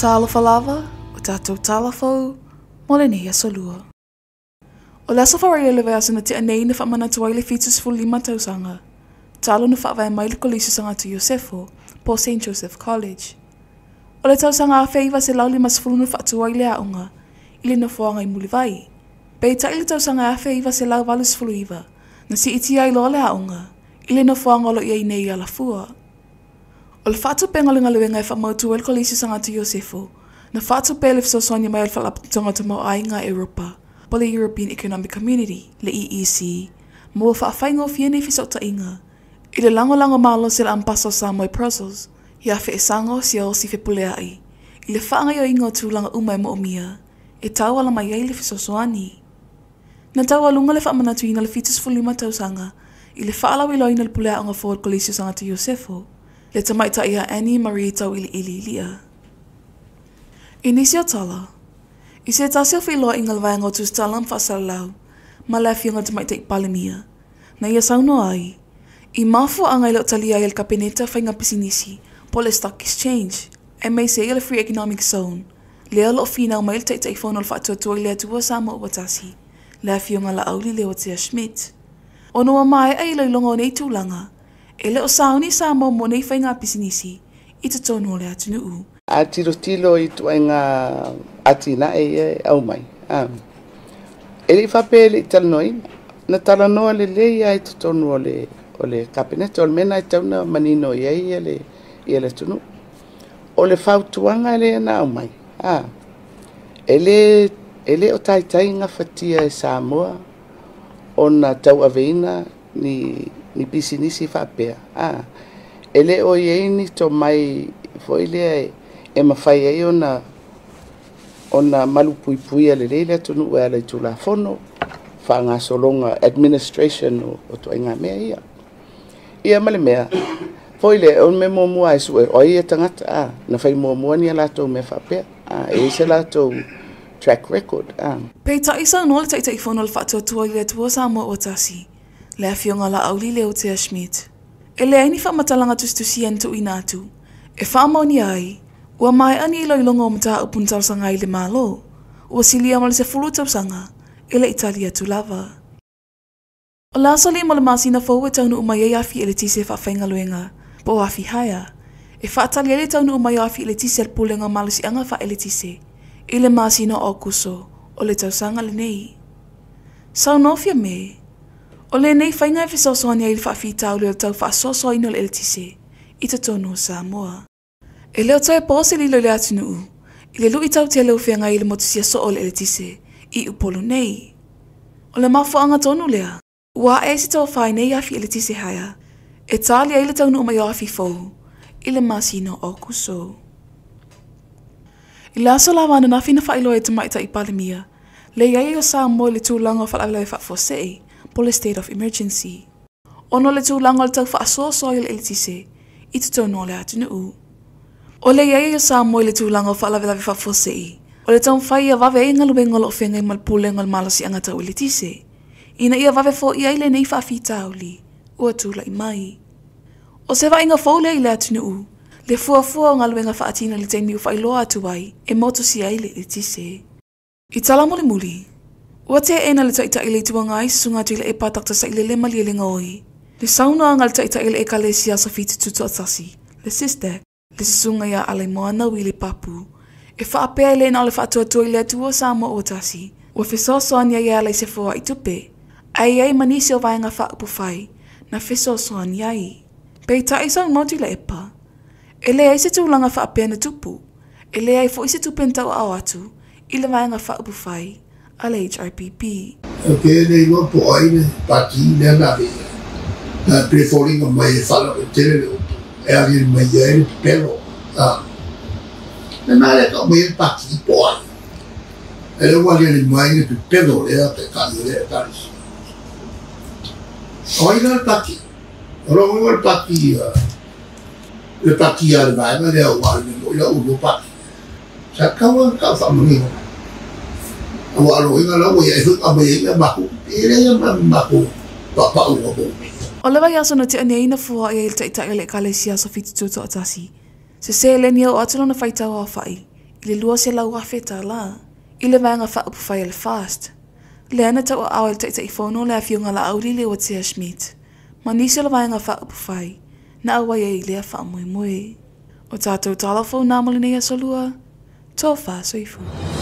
tala falava, o tatou talafo, molenea solua. O lasa wharai le vea sana te anei na whamana tuai le fitus fu 5 tausanga. Talo na whaavai mai le kolisi sanga tu Iosefo, po St. Joseph College. O le tausanga a feiva se lauli mas fulunu whaatuai le aunga, ile na whaanga I mulivai. Pei ta ile tausanga a feiva se lau valus fuluiva, na si iti ai loa le aunga, ile na whaanga lo iei nei ala fua. O le whaatu pengalinga luenga e whamautu el kolisi sanga tu Iosefo, na whaatu pe le fisosonia mai al whalapatonga tamo ainga Europa, po le European Economic Community, le EEC, mo whaafaingo fiene fisota inga, I le lango malo sila ang paso sa mo'y process, ia fe esango siya o si fe puleai, I le whaanga yo ingo tūlanga umay mo umia, e tawa la mai le fisosoani. Na tawa lunga le whaamana tuina le fitus fu 5 tausanga, I le whaalawi loina le pulea anga Ford Colisio sanga tu Iosefo, le tamaita ia Annie Marie tau ili lia. Inisio tala, I se tasio fi loa inga lawai ngau tus talam whaasalau, ma lefi anga tamaita I palemia, na ia sauno ai, I mafu ang ilo talia il kabineta whainga pisinisi po le stock exchange, e mei se il free economic zone, lea lo fina mail taita I whanol whaatuatua lea tua sama o watasi, lea fionga la auli leo tia Schmidt. O noa mai ai loilongo nei tūlanga, e leo sauni sama mo nei whainga pisinisi, I te tono lea tunuu. A tilo I tuenga atina e au mai. E li whapele I talanoi, na talanoa le lea I te tono o le kabinete o le mena I tauna manino ia le tunu. O le whautuanga le na au mai. E le o taitai ngā whatia e Samoa o na tau aveina ni pisinisi whapea. E le o ieini to mai foi le e mawhai e o na malupui le le tunu e le tula fono whaanga solonga administration o to inga mea ia. Ia male mea, foi le on me momu ai su o ia tangata na fai momu ni la to me whapea e se la to track record. Pei ta isa no le taita I whanol whaatuatua le tua Samoa o tasi, le fionga la auli leo tia Schmidt. E le aini whamatalanga tustusian tu inatu, e whaamauni ai, ua mai ani I loilonga o mta upuntal sanga I le malo, ua silia ma le se fulutau sanga, e le Italia tu lava. O la soli mo le masina fau e taunu umai e afi e le tise whawhainga luenga, po afi haya, e whaatali e le taunu umai afi e le tise al pulenga malusi anga wha e le tise, e le masina o kuso, o le tausanga le nei. Sau nofia me, o le nei whainga e fisosoania I le whaafitau leo tau whaasoso ino le ele tise, I te tonu Samoa. E leo tau e pose li lo le atunuu, I le lui tau te leo whianga I le motusia so o le ele tise, I upolu nei. O le mafu anga tonu lea, ua e si tau whai nei afi ele tise haya, e talia I le taunu umai afi fau, I le masino o kuso. I le aso la wana na fina whailo e tamaita I palemia, le iai o Samoa le tūlanga o whalaulai whaafosei, po le state of emergency. Ono le tūlanga o le tau whaasoso I le ele tise, I te tono le atunuu. O le iai o Samoa le tūlanga o whalaulai whaafosei, o le tau whai a vave e ngaluenga lo whenga I malpulenga o malasi anga tau ele tise. Ina ia vave fo ia ile nei whaafitauli, ua tūla I mai. O se wainga fōlea I le atunuu, le fuafua o ngaluenga whaatina le teimi u whailoa atu ai, e moto si aile le tise. I tala muli, ua te ena le taita ile tuanga ai sunga tu ile e patakta sa ile le mali le ngoi. Le sauna anga le taita ile e kalesia sa fiti tutu atasi, le sistek, le sunga ia ale moana wili papu. E whaapea ile na le whaatuatua ile atua Samoa o tasi, ua fisosoania ia le se fua I tupe. Ai manisi o vaenga whaapu whai, na fisosoania ai. Pei ta isa ngoti le epa. E le ai se tūlanga whaapea na tupu. E le ai fo isi tupen tau au atu, I le vaenga whaapu whai, a le HRPP. Ok, nei wa po ai ne, pati ne na vea. Na preforinga mai e whala o tere le upu. E ari mai e le pero. Na le ka mai e pati po ai. E le wali le mai e pero le a te kani le a tarisi. Oi na pati. Ora o le pati le pati a le vai le o wali mo le o pati. Sa kawa ka fa mo. O alo inga la we e ka me e ma ku. E le ma ku. Pa o bo. O lewa ia sono te ane ina fua ia il taita ile kalesia so fiti tuto atasi. Se le ni o atolo na faita o whai. le lua se lau afeta la. Ile vaenga wha upu whai le fast. Le ana tau au le taita i whono le awhionga la auli le o Tia Schmidt. Ma nisi le vaenga wha upu whai. Na awai e lea wha mui mui. O tātou tālafo nā molinea solua. Tō wha soifu.